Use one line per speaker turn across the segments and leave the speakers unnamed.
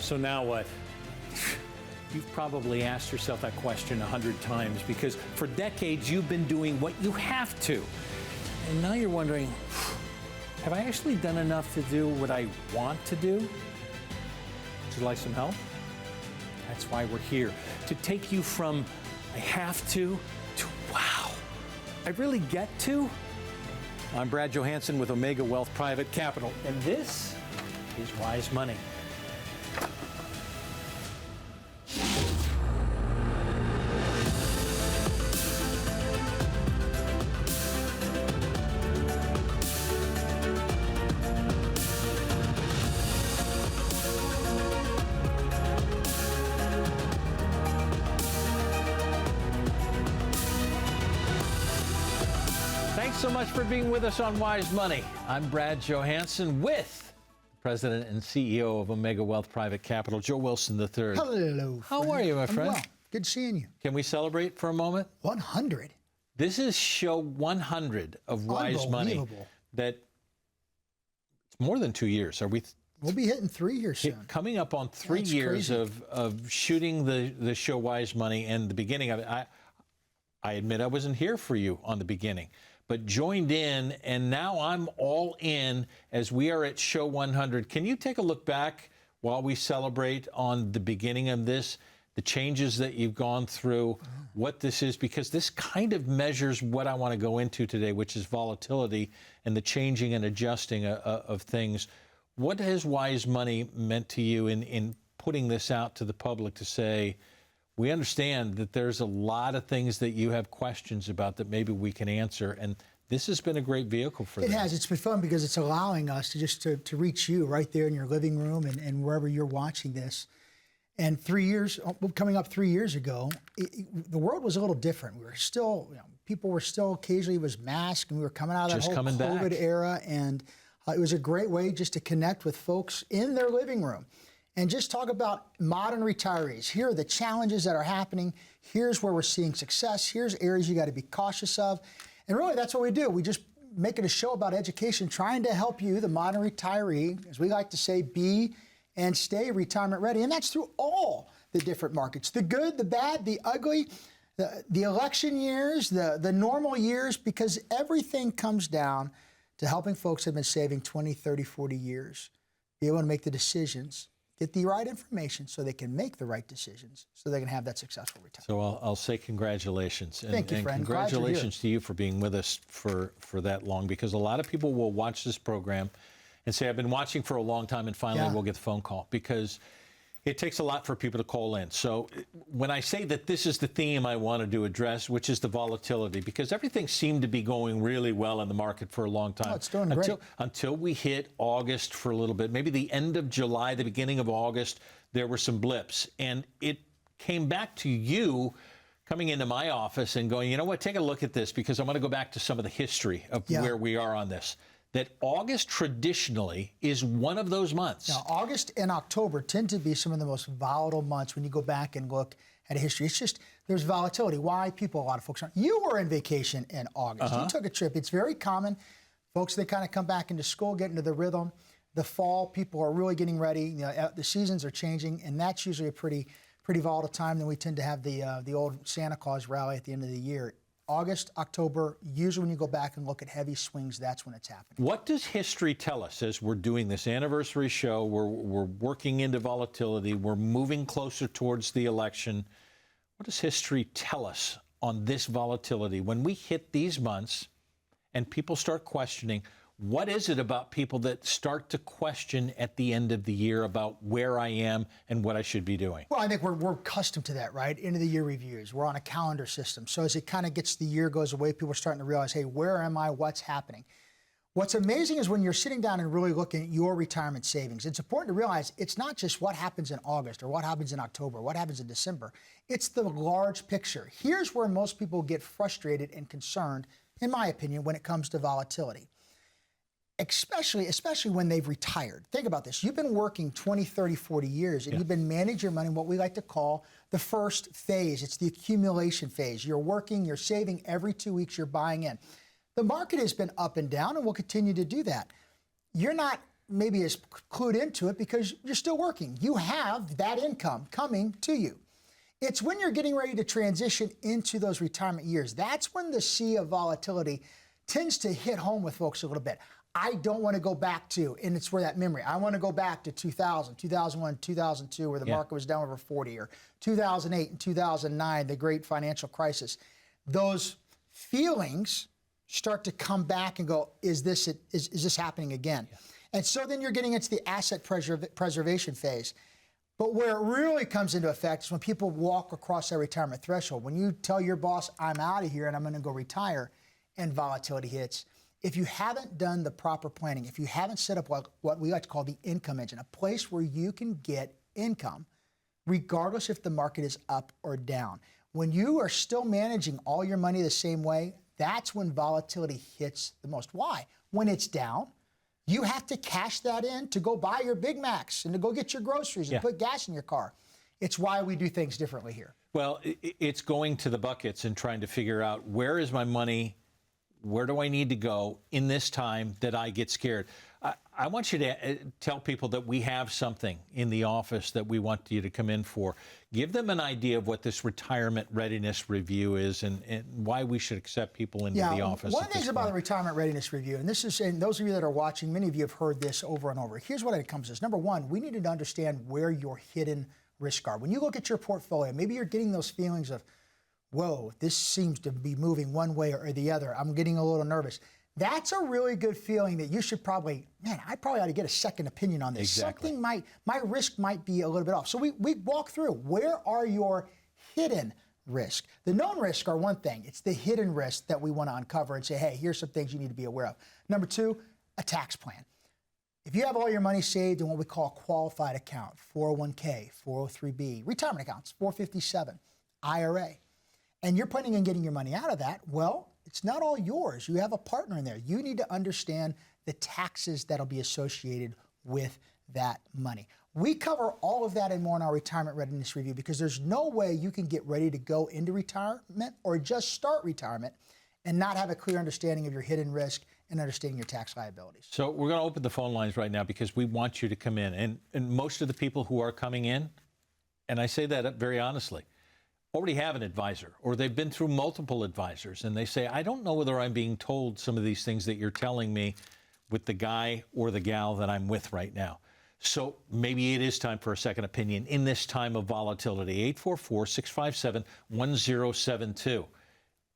So now what? You've probably asked yourself that question 100 times because for decades you've been doing what you have to. And now you're wondering, have I actually done enough to do what I want to do? Would you like some help? That's why we're here, to take you from I have to wow, I really get to. I'm Brad Johansen with Omega Wealth Private Capital, and this is Wise Money. Thanks so much for being with us on Wise Money. I'm Brad Johansen with President and CEO of Omega Wealth Private Capital, Joe Wilson III.
Hello.
How are you, my friend?
Well. Good seeing you.
Can we celebrate for a moment?
100.
This is show 100 of Wise Money. That it's more than 2 years. Are we?
We'll be hitting 3 years soon.
Coming up on 3 years of shooting the show Wise Money, and the beginning of it. I admit I wasn't here for you on the beginning, but joined in, and now I'm all in as we are at show 100. Can you take a look back while we celebrate on the beginning of this, the changes that you've gone through, what this is, because this kind of measures what I want to go into today, which is volatility and the changing and adjusting of things. What has Wise Money meant to you in putting this out to the public to say, we understand that there's a lot of things that you have questions about that maybe we can answer, and this has been a great vehicle for that.
It has. It's been fun because it's allowing us to reach you right there in your living room and wherever you're watching this. And 3 years, coming up 3 years ago, the world was a little different. We were still, people were still occasionally was masked, and we were coming out of that whole COVID era, and it was a great way just to connect with folks in their living room. And just talk about modern retirees. Here are the challenges that are happening. Here's where we're seeing success. Here's areas you got to be cautious of. And really, that's what we do. We just make it a show about education, trying to help you, the modern retiree, as we like to say, be and stay retirement ready. And that's through all the different markets, the good, the bad, the ugly, the election years, the normal years, because everything comes down to helping folks that have been saving 20, 30, 40 years be able to make the decisions, get the right information so they can make the right decisions so they can have that successful retirement.
So I'll say congratulations.
Thank you, friend.
Congratulations to you for being with us for that long, because a lot of people will watch this program and say, I've been watching for a long time, and finally we'll get the phone call, because it takes a lot for people to call in. So when I say that this is the theme I wanted to address, which is the volatility, because everything seemed to be going really well in the market for a long time.
Oh, it's doing great.
Until we hit August for a little bit, maybe the end of July, the beginning of August, there were some blips. And it came back to you coming into my office and going, you know what, take a look at this, because I want to go back to some of the history of where we are on this. That August traditionally is one of those months.
Now, August and October tend to be some of the most volatile months when you go back and look at history. It's just, there's volatility. Why? A lot of folks aren't. You were on vacation in August. You took a trip. It's very common. Folks, they kind of come back into school, get into the rhythm. The fall, people are really getting ready. The seasons are changing, and that's usually a pretty volatile time. Then we tend to have the old Santa Claus rally at the end of the year. August, October, usually when you go back and look at heavy swings, that's when it's happening.
What does history tell us as we're doing this anniversary show? We're working into volatility. We're moving closer towards the election. What does history tell us on this volatility? When we hit these months and people start questioning, what is it about people that start to question at the end of the year about where I am and what I should be doing?
Well, I think we're accustomed to that, right? End of the year reviews. We're on a calendar system. So as it kind of gets, the year goes away, people are starting to realize, hey, where am I? What's happening? What's amazing is when you're sitting down and really looking at your retirement savings, it's important to realize it's not just what happens in August or what happens in October, what happens in December. It's the large picture. Here's where most people get frustrated and concerned, in my opinion, when it comes to volatility. Especially when they've retired. Think about this. You've been working 20, 30, 40 years, and you've been managing your money in what we like to call the first phase. It's the accumulation phase. You're working, you're saving every 2 weeks, you're buying in. The market has been up and down and will continue to do that. You're not maybe as clued into it because you're still working. You have that income coming to you. It's when you're getting ready to transition into those retirement years. That's when the sea of volatility tends to hit home with folks a little bit. I don't want to go back to, and it's where that memory, I want to go back to 2000, 2001, 2002, where the market was down over 40, or 2008 and 2009, the great financial crisis. Those feelings start to come back and go, is this happening again? Yeah. And so then you're getting into the asset preservation phase. But where it really comes into effect is when people walk across their retirement threshold. When you tell your boss, I'm out of here and I'm going to go retire, and volatility hits. If you haven't done the proper planning, if you haven't set up what we like to call the income engine, a place where you can get income, regardless if the market is up or down. When you are still managing all your money the same way, that's when volatility hits the most. Why? When it's down, you have to cash that in to go buy your Big Macs and to go get your groceries and put gas in your car. It's why we do things differently here.
Well, it's going to the buckets and trying to figure out, where is my money? Where do I need to go in this time that I get scared? I want you to tell people that we have something in the office that we want you to come in for. Give them an idea of what this retirement readiness review is and why we should accept people into the office.
One of the things about the retirement readiness review, and this is, and those of you that are watching, many of you have heard this over and over. Here's what it comes as. Number one, we need to understand where your hidden risks are. When you look at your portfolio, maybe you're getting those feelings of, whoa, this seems to be moving one way or the other. I'm getting a little nervous. That's a really good feeling that you should probably, I probably ought to get a second opinion on this.
Exactly.
Something my risk might be a little bit off. So we walk through, where are your hidden risks? The known risks are one thing. It's the hidden risks that we want to uncover and say, hey, here's some things you need to be aware of. Number two, a tax plan. If you have all your money saved in what we call a qualified account, 401k, 403b, retirement accounts, 457, IRA, and you're planning on getting your money out of that, well, it's not all yours. You have a partner in there. You need to understand the taxes that'll be associated with that money. We cover all of that and more in our retirement readiness review, because there's no way you can get ready to go into retirement or just start retirement and not have a clear understanding of your hidden risk and understanding your tax liabilities.
So we're going to open the phone lines right now because we want you to come in. And most of the people who are coming in, and I say that very honestly, already have an advisor, or they've been through multiple advisors, and they say, I don't know whether I'm being told some of these things that you're telling me with the guy or the gal that I'm with right now. So maybe it is time for a second opinion in this time of volatility. 844-657-1072.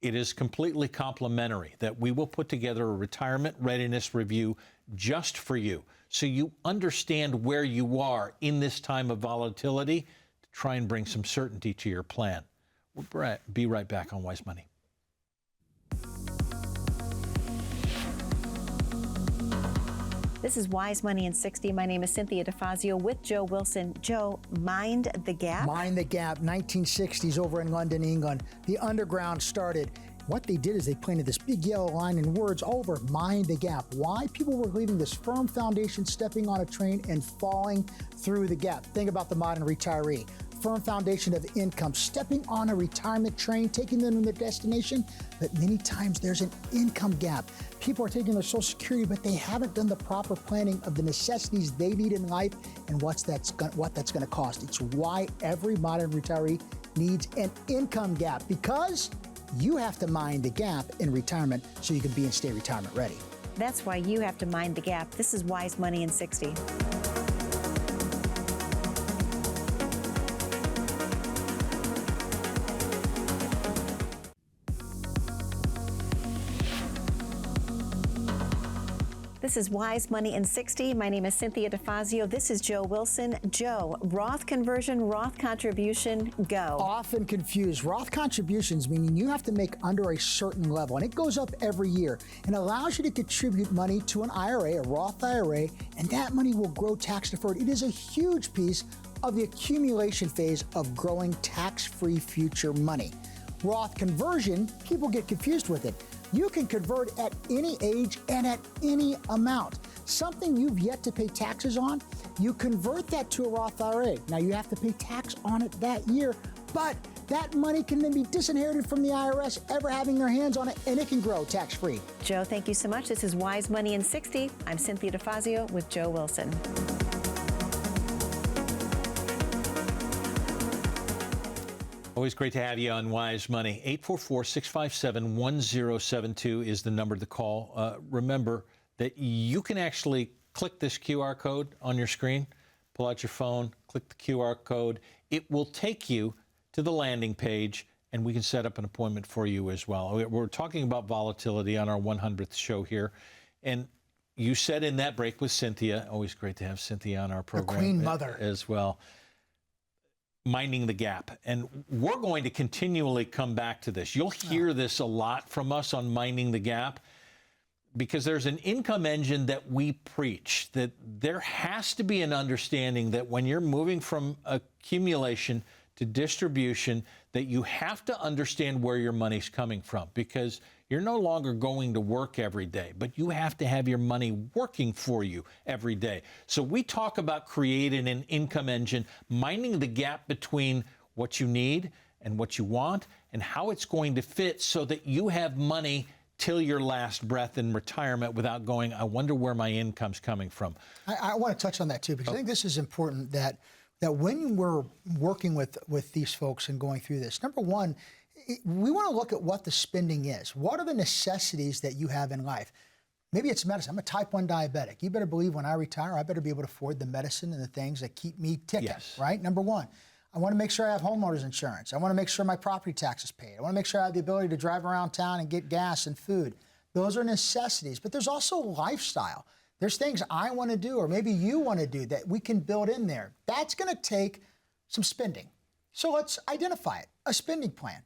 It is completely complimentary that we will put together a retirement readiness review just for you, so you understand where you are in this time of volatility, to try and bring some certainty to your plan. We'll be right back on Wise Money.
This is Wise Money in 60. My name is 𝗀𝗃 𝙀 with Joe Wilson. Joe, mind the gap?
Mind the gap, 1960s over in London, England. The underground started. What they did is they planted this big yellow line in words all over, mind the gap. Why? People were leaving this firm foundation, stepping on a train and falling through the gap. Think about the modern retiree. Firm foundation of income, stepping on a retirement train, taking them to their destination, but many times there's an income gap. People are taking their Social Security, but they haven't done the proper planning of the necessities they need in life and what that's going to cost. It's why every modern retiree needs an income gap, because you have to mind the gap in retirement so you can be and stay retirement ready.
That's why you have to mind the gap. This is Wise Money in 60. This is Wise Money in 60. My name is 𝗀𝗃 𝙀. This is Joe Wilson. Joe, Roth conversion, Roth contribution, go.
Often confused. Roth contributions, meaning you have to make under a certain level, and it goes up every year and allows you to contribute money to an IRA, a Roth IRA, and that money will grow tax deferred. It is a huge piece of the accumulation phase of growing tax-free future money. Roth conversion, people get confused with it. You can convert at any age and at any amount. Something you've yet to pay taxes on, you convert that to a Roth IRA. Now you have to pay tax on it that year, but that money can then be disinherited from the IRS ever having their hands on it, and it can grow tax-free.
Joe, thank you so much. This is Wise Money in 60. I'm 𝗀𝗻𝗄 𝙀 with Joe Wilson.
Always great to have you on Wise Money. 844-657-1072 is the number to call. Remember that you can actually click this QR code on your screen, pull out your phone, click the QR code. It will take you to the landing page, and we can set up an appointment for you as well. We're talking about volatility on our 100th show here. And you said in that break with Cynthia, always great to have Cynthia on our program.
The Queen Mother.
As well. Minding the gap. And we're going to continually come back to this. You'll hear this a lot from us on Minding the Gap, because there's an income engine that we preach, that there has to be an understanding that when you're moving from accumulation to distribution, that you have to understand where your money's coming from, because you're no longer going to work every day, but you have to have your money working for you every day. So we talk about creating an income engine, minding the gap between what you need and what you want, and how it's going to fit so that you have money till your last breath in retirement without going, I wonder where my income's coming from.
I want to touch on that too, because I think this is important, that when we're working with these folks and going through this, number one, we want to look at what the spending is. What are the necessities that you have in life? Maybe it's medicine. I'm a type 1 diabetic. You better believe when I retire, I better be able to afford the medicine and the things that keep me ticking, right? Number one. I want to make sure I have homeowners insurance. I want to make sure my property tax is paid. I want to make sure I have the ability to drive around town and get gas and food. Those are necessities, but there's also lifestyle. There's things I want to do, or maybe you want to do, that we can build in there. That's going to take some spending. So let's identify it, a spending plan.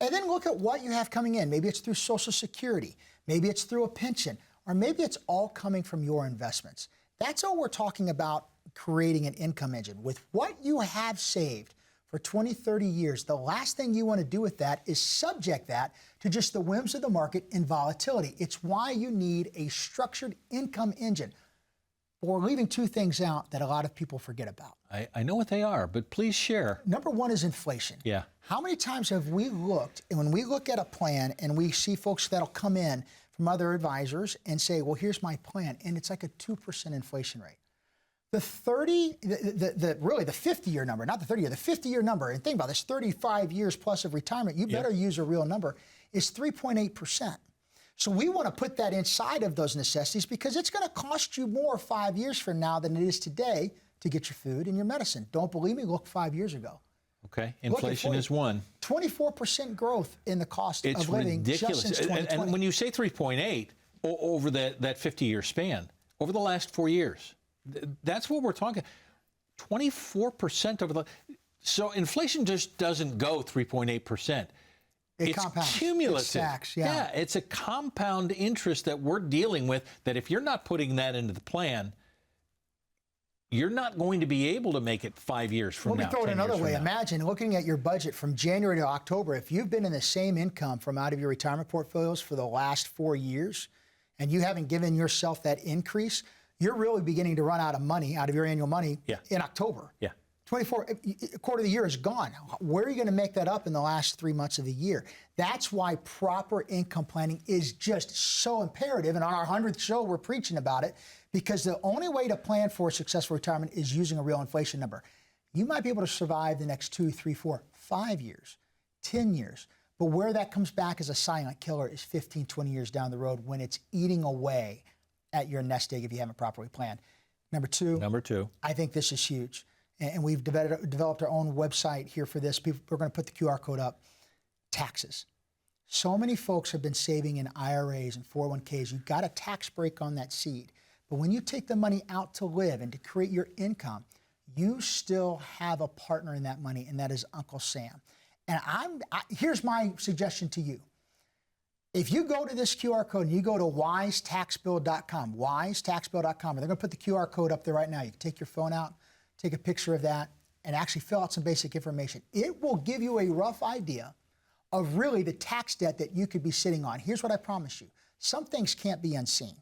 And then look at what you have coming in. Maybe it's through Social Security. Maybe it's through a pension. Or maybe it's all coming from your investments. That's what we're talking about, creating an income engine. With what you have saved for 20, 30 years, the last thing you want to do with that is subject that to just the whims of the market and volatility. It's why you need a structured income engine. But we're leaving two things out that a lot of people forget about.
I know what they are, but please share.
Number one is inflation.
Yeah.
How many times have we looked, and when we look at a plan and we see folks that'll come in from other advisors and say, well, here's my plan, and it's like a 2% inflation rate. The 50-year number, not the 30-year, the 50-year number, and think about this, 35 years plus of retirement, you better use a real number, is 3.8%. So we want to put that inside of those necessities, because it's going to cost you more 5 years from now than it is today to get your food and your medicine. Don't believe me? Look 5 years ago.
Okay, inflation is one.
24% growth in the cost of living.
It's ridiculous.
Just since 2020.
And when you say 3.8 over that 50-year span, over the last 4 years, that's what we're talking. 24% over the. So inflation just doesn't go 3.8%. It's
compounds.
cumulative.
It stacks, yeah.
It's a compound interest that we're dealing with, that if you're not putting that into the plan, you're not going to be able to make it 5 years from now.
Let me throw it another way. Imagine looking at your budget from January to October. If you've been in the same income from out of your retirement portfolios for the last 4 years, and you haven't given yourself that increase, you're really beginning to run out of money, out of your annual money, in October. Yeah. 24, a quarter of the year is gone. Where are you going to make that up in the last 3 months of the year? That's why proper income planning is just so imperative. And on our 100th show, we're preaching about it, because the only way to plan for a successful retirement is using a real inflation number. You might be able to survive the next 2, 3, 4, 5 years, 10 years. But where that comes back as a silent killer is 15, 20 years down the road, when it's eating away at your nest egg if you haven't properly planned. Number two, I think this is huge. And we've developed our own website here for this. We're going to put the QR code up. Taxes. So many folks have been saving in IRAs and 401ks. You've got a tax break on that seed. But when you take the money out to live and to create your income, you still have a partner in that money, and that is Uncle Sam. And here's my suggestion to you. If you go to this QR code and you go to wisetaxbill.com, wisetaxbill.com, and they're going to put the QR code up there right now. You can take your phone out, take a picture of that, and actually fill out some basic information. It will give you a rough idea of really the tax debt that you could be sitting on. Here's what I promise you. Some things can't be unseen.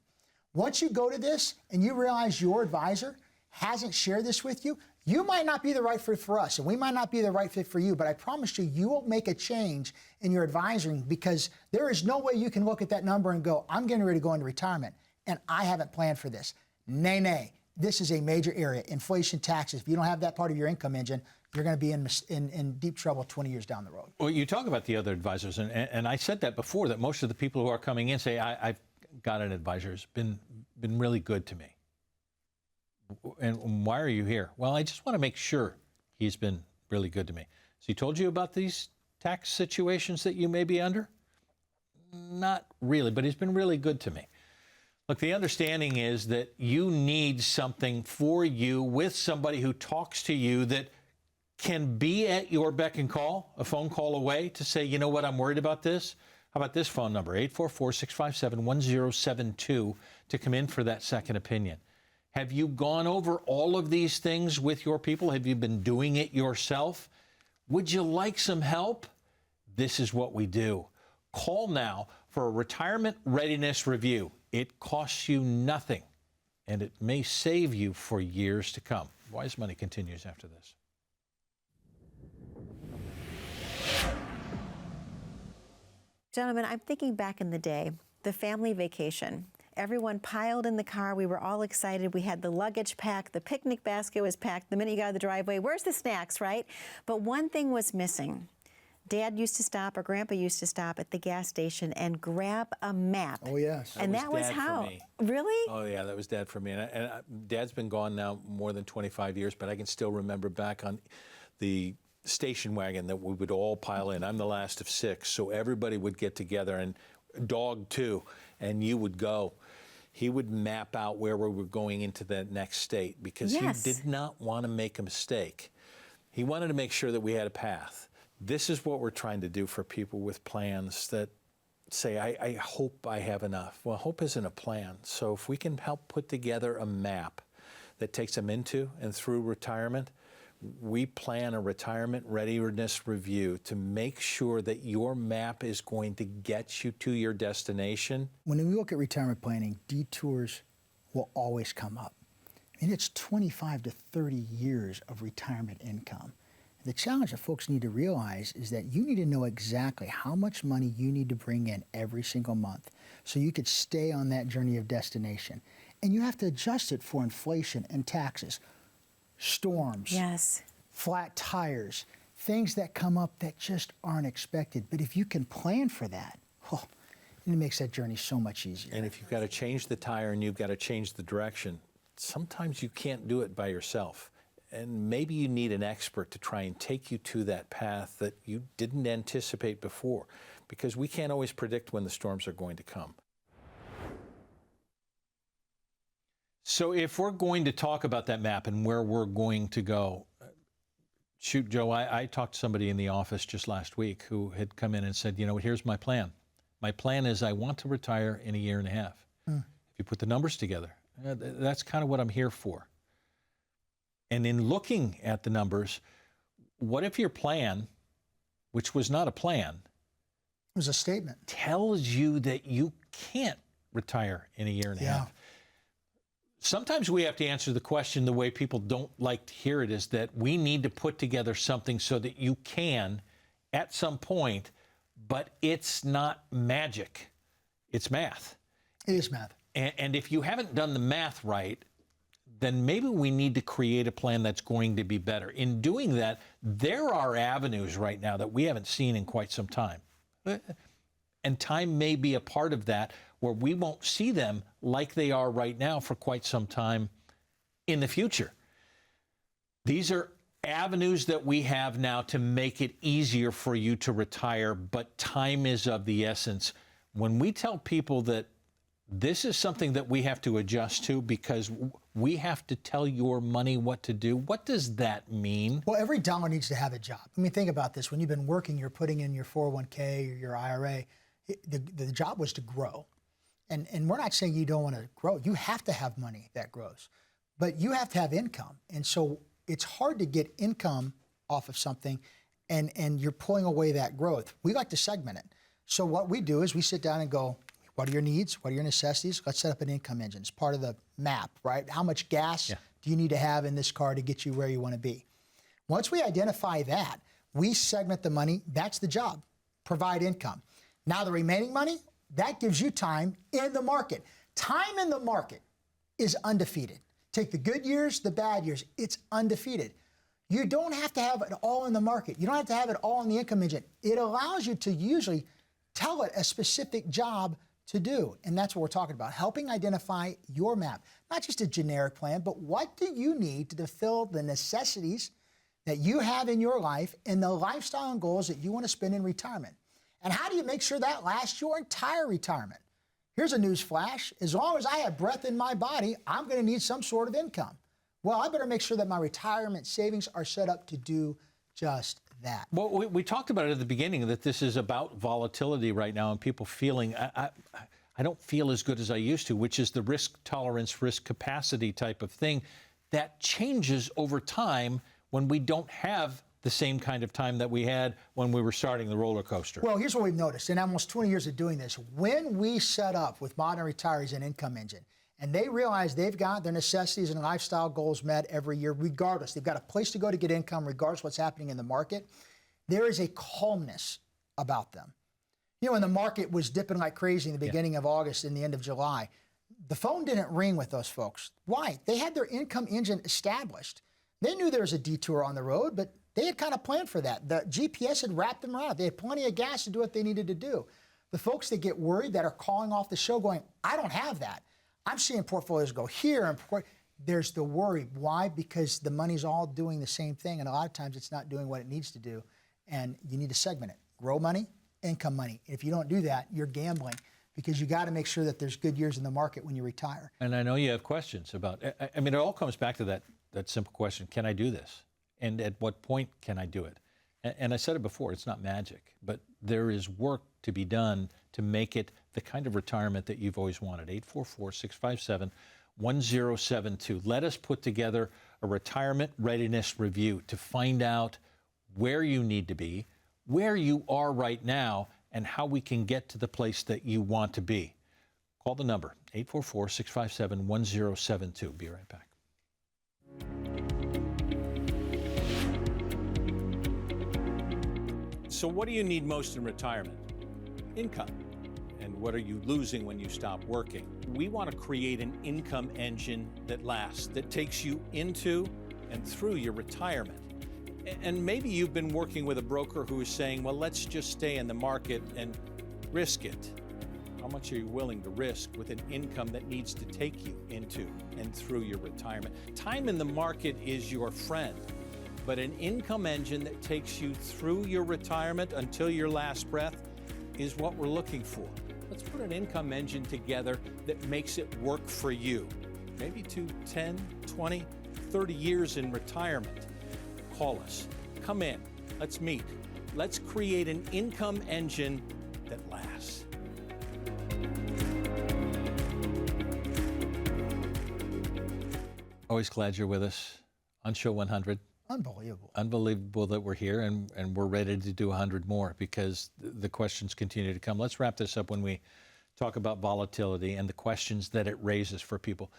Once you go to this and you realize your advisor hasn't shared this with you, You might not be the right fit for us, and we might not be the right fit for you, but I promise you, you will make a change in your advising, because there is no way you can look at that number and go, I'm getting ready to go into retirement, and I haven't planned for this. Nay, nay. This is a major area. Inflation, taxes. If you don't have that part of your income engine, you're going to be in deep trouble 20 years down the road.
Well, you talk about the other advisors, and I said that before, that most of the people who are coming in say, I've got an advisor who's been really good to me. And why are you here? Well, I just want to make sure he's been really good to me. So he told you about these tax situations that you may be under? Not really, but he's been really good to me. Look, the understanding is that you need something for you with somebody who talks to you that can be at your beck and call, a phone call away, to say, you know what, I'm worried about this. How about this phone number, 844-657-1072, to come in for that second opinion. Have you gone over all of these things with your people? Have you been doing it yourself? Would you like some help? This is what we do. Call now for a retirement readiness review. It costs you nothing, and it may save you for years to come. Wise Money continues after this.
Gentlemen, I'm thinking back in the day, the family vacation. Everyone piled in the car. We were all excited. We had the luggage packed. The picnic basket was packed. The minute you got out of the driveway, where's the snacks, right? But one thing was missing. Dad used to stop, or Grandpa used to stop at the gas station and grab a map.
Oh, yes.
And that was how. Really?
Oh, yeah, that was Dad for me. And Dad's been gone now more than 25 years, but I can still remember back on the station wagon that we would all pile in. I'm the last of 6, so everybody would get together, and dog too, and you would go. He would map out where we were going into the next state, because he did not want to make a mistake. He wanted to make sure that we had a path. This is what we're trying to do for people with plans that say, I hope I have enough. Well, hope isn't a plan. So if we can help put together a map that takes them into and through retirement, we plan a retirement readiness review to make sure that your map is going to get you to your destination.
When we look at retirement planning, detours will always come up. I mean, it's 25 to 30 years of retirement income. The challenge that folks need to realize is that you need to know exactly how much money you need to bring in every single month so you could stay on that journey of destination. And you have to adjust it for inflation and taxes. Storms, flat tires, things that come up that just aren't expected. But if you can plan for that, it makes that journey so much easier.
And if you've got to change the tire and you've got to change the direction, sometimes you can't do it by yourself. And maybe you need an expert to try and take you to that path that you didn't anticipate before, because we can't always predict when the storms are going to come. So if we're going to talk about that map and where we're going to go, shoot, Joe, I talked to somebody in the office just last week who had come in and said, you know, here's my plan. My plan is I want to retire in 1.5 years. If you put the numbers together, that's kind of what I'm here for. And in looking at the numbers, what if your plan, which was not a plan,
it was a statement,
tells you that you can't retire in 1.5 years? Sometimes we have to answer the question the way people don't like to hear it, is that we need to put together something so that you can at some point, but it's not magic. It's math.
It is math.
And if you haven't done the math right, then maybe we need to create a plan that's going to be better. In doing that, there are avenues right now that we haven't seen in quite some time. And time may be a part of that, where we won't see them like they are right now for quite some time in the future. These are avenues that we have now to make it easier for you to retire, but time is of the essence. When we tell people that this is something that we have to adjust to because we have to tell your money what to do, what does that mean?
Well, every dollar needs to have a job. I mean, think about this. When you've been working, you're putting in your 401k or your IRA. The job was to grow. And we're not saying you don't want to grow. You have to have money that grows. But you have to have income. And so it's hard to get income off of something, and you're pulling away that growth. We like to segment it. So what we do is we sit down and go, what are your needs? What are your necessities? Let's set up an income engine. It's part of the map, right? How much gas do you need to have in this car to get you where you want to be? Once we identify that, we segment the money. That's the job. Provide income. Now the remaining money, that gives you time in the market. Time in the market is undefeated. Take the good years, the bad years, it's undefeated. You don't have to have it all in the market. You don't have to have it all in the income engine. It allows you to usually tell it a specific job to do. And that's what we're talking about, helping identify your map. Not just a generic plan, but what do you need to fulfill the necessities that you have in your life and the lifestyle and goals that you want to spend in retirement? And how do you make sure that lasts your entire retirement? Here's a news flash. As long as I have breath in my body, I'm going to need some sort of income. Well, I better make sure that my retirement savings are set up to do just that.
Well, we talked about it at the beginning, that this is about volatility right now and people feeling, I don't feel as good as I used to, which is the risk tolerance, risk capacity type of thing that changes over time when we don't have the same kind of time that we had when we were starting the roller coaster.
Well, here's what we've noticed in almost 20 years of doing this. When we set up with modern retirees an income engine, and they realize they've got their necessities and lifestyle goals met every year, regardless. They've got a place to go to get income, regardless of what's happening in the market. There is a calmness about them. You know, when the market was dipping like crazy in the beginning of August and the end of July, the phone didn't ring with those folks. Why? They had their income engine established. They knew there was a detour on the road, but they had kind of planned for that. The GPS had wrapped them around. They had plenty of gas to do what they needed to do. The folks that get worried, that are calling off the show going, I don't have that. I'm seeing portfolios go here. And there's the worry. Why? Because the money's all doing the same thing, and a lot of times it's not doing what it needs to do, and you need to segment it. Grow money, income money. If you don't do that, you're gambling, because you got to make sure that there's good years in the market when you retire.
And I know you have questions about, I mean, it all comes back to that simple question, can I do this? And at what point can I do it? And I said it before, it's not magic, but there is work to be done to make it the kind of retirement that you've always wanted. 844-657-1072. Let us put together a retirement readiness review to find out where you need to be, where you are right now, and how we can get to the place that you want to be. Call the number, 844-657-1072. Be right back. So what do you need most in retirement? Income. And what are you losing when you stop working? We want to create an income engine that lasts, that takes you into and through your retirement. And maybe you've been working with a broker who is saying, well, let's just stay in the market and risk it. How much are you willing to risk with an income that needs to take you into and through your retirement? Time in the market is your friend, but an income engine that takes you through your retirement until your last breath is what we're looking for. Let's put an income engine together that makes it work for you. Maybe to 10, 20, 30 years in retirement. Call us. Come in. Let's meet. Let's create an income engine that lasts. Always glad you're with us on Show 100.
Unbelievable.
Unbelievable that we're here, and we're ready to do 100 more because the questions continue to come. Let's wrap this up when we talk about volatility and the questions that it raises for people.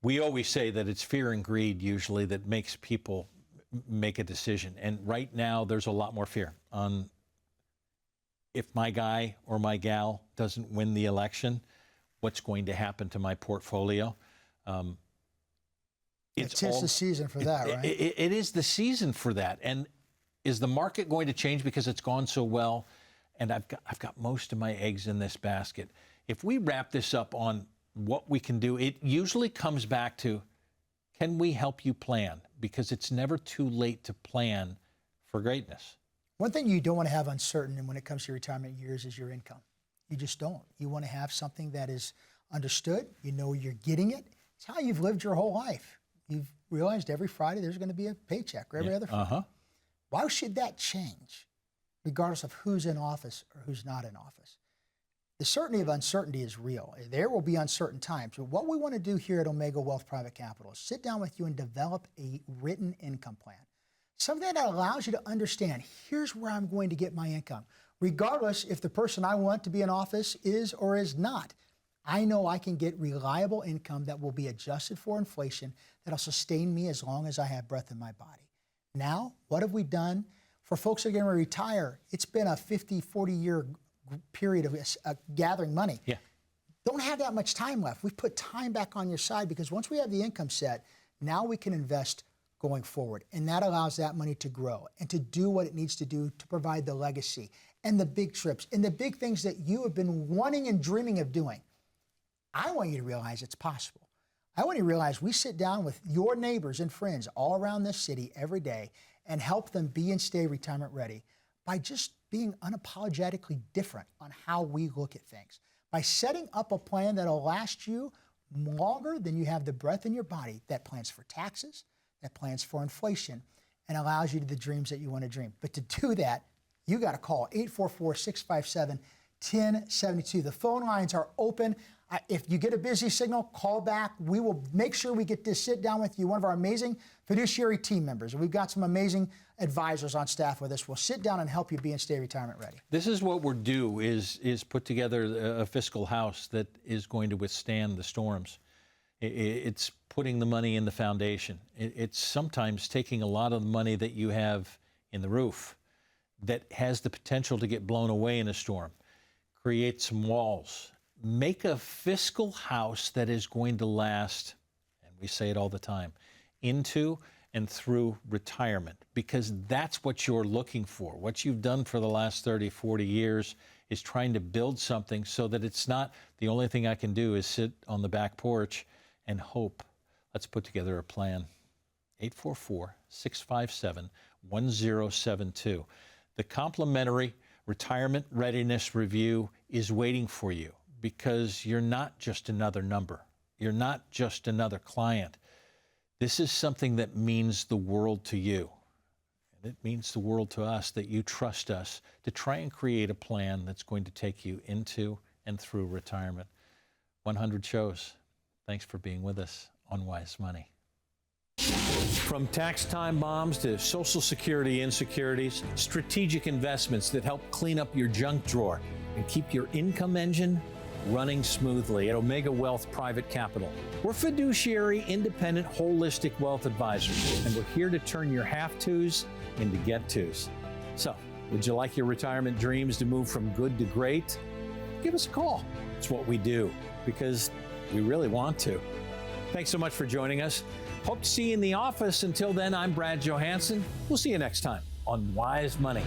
We always say that it's fear and greed usually that makes people make a decision. And right now there's a lot more fear on if my guy or my gal doesn't win the election, what's going to happen to my portfolio?
It's the season for that, right?
It is the season for that. And is the market going to change because it's gone so well? And I've got most of my eggs in this basket. If we wrap this up on what we can do, it usually comes back to, can we help you plan? Because it's never too late to plan for greatness.
One thing you don't want to have uncertain when it comes to your retirement years is your income. You just don't. You want to have something that is understood. You know you're getting it. It's how you've lived your whole life. You've realized every Friday there's going to be a paycheck, or every other Friday. Why should that change, regardless of who's in office or who's not in office? The certainty of uncertainty is real. There will be uncertain times. But what we want to do here at Omega Wealth Private Capital is sit down with you and develop a written income plan. Something that allows you to understand, here's where I'm going to get my income. Regardless if the person I want to be in office is or is not. I know I can get reliable income that will be adjusted for inflation, that'll sustain me as long as I have breath in my body. Now, what have we done? For folks that are going to retire, it's been a 50, 40-year period of gathering money.
Yeah.
Don't have that much time left. We've put time back on your side because once we have the income set, now we can invest going forward. And that allows that money to grow and to do what it needs to do to provide the legacy and the big trips and the big things that you have been wanting and dreaming of doing. I want you to realize it's possible. I want you to realize we sit down with your neighbors and friends all around this city every day and help them be and stay retirement ready by just being unapologetically different on how we look at things. By setting up a plan that'll last you longer than you have the breath in your body, that plans for taxes, that plans for inflation, and allows you to the dreams that you want to dream. But to do that, you got to call 844-657-1072. The phone lines are open. If you get a busy signal, call back. We will make sure we get to sit down with you, one of our amazing fiduciary team members. And we've got some amazing advisors on staff with us. We'll sit down and help you be and stay retirement ready.
This is what we're due, is put together a fiscal house that is going to withstand the storms. It's putting the money in the foundation. It's sometimes taking a lot of the money that you have in the roof that has the potential to get blown away in a storm. Create some walls. Make a fiscal house that is going to last, and we say it all the time, into and through retirement, because that's what you're looking for. What you've done for the last 30, 40 years is trying to build something so that it's not the only thing I can do is sit on the back porch and hope. Let's put together a plan. 844-657-1072. The complimentary retirement readiness review is waiting for you, because you're not just another number. You're not just another client. This is something that means the world to you. And it means the world to us that you trust us to try and create a plan that's going to take you into and through retirement. 100 shows. Thanks for being with us on Wise Money. From tax time bombs to Social Security insecurities, strategic investments that help clean up your junk drawer and keep your income engine running smoothly at Omega Wealth Private Capital. We're fiduciary, independent, holistic wealth advisors, and we're here to turn your have-tos into get-tos. So, would you like your retirement dreams to move from good to great? Give us a call. It's what we do, because we really want to. Thanks so much for joining us. Hope to see you in the office. Until then, I'm Brad Johansen. We'll see you next time on Wise Money.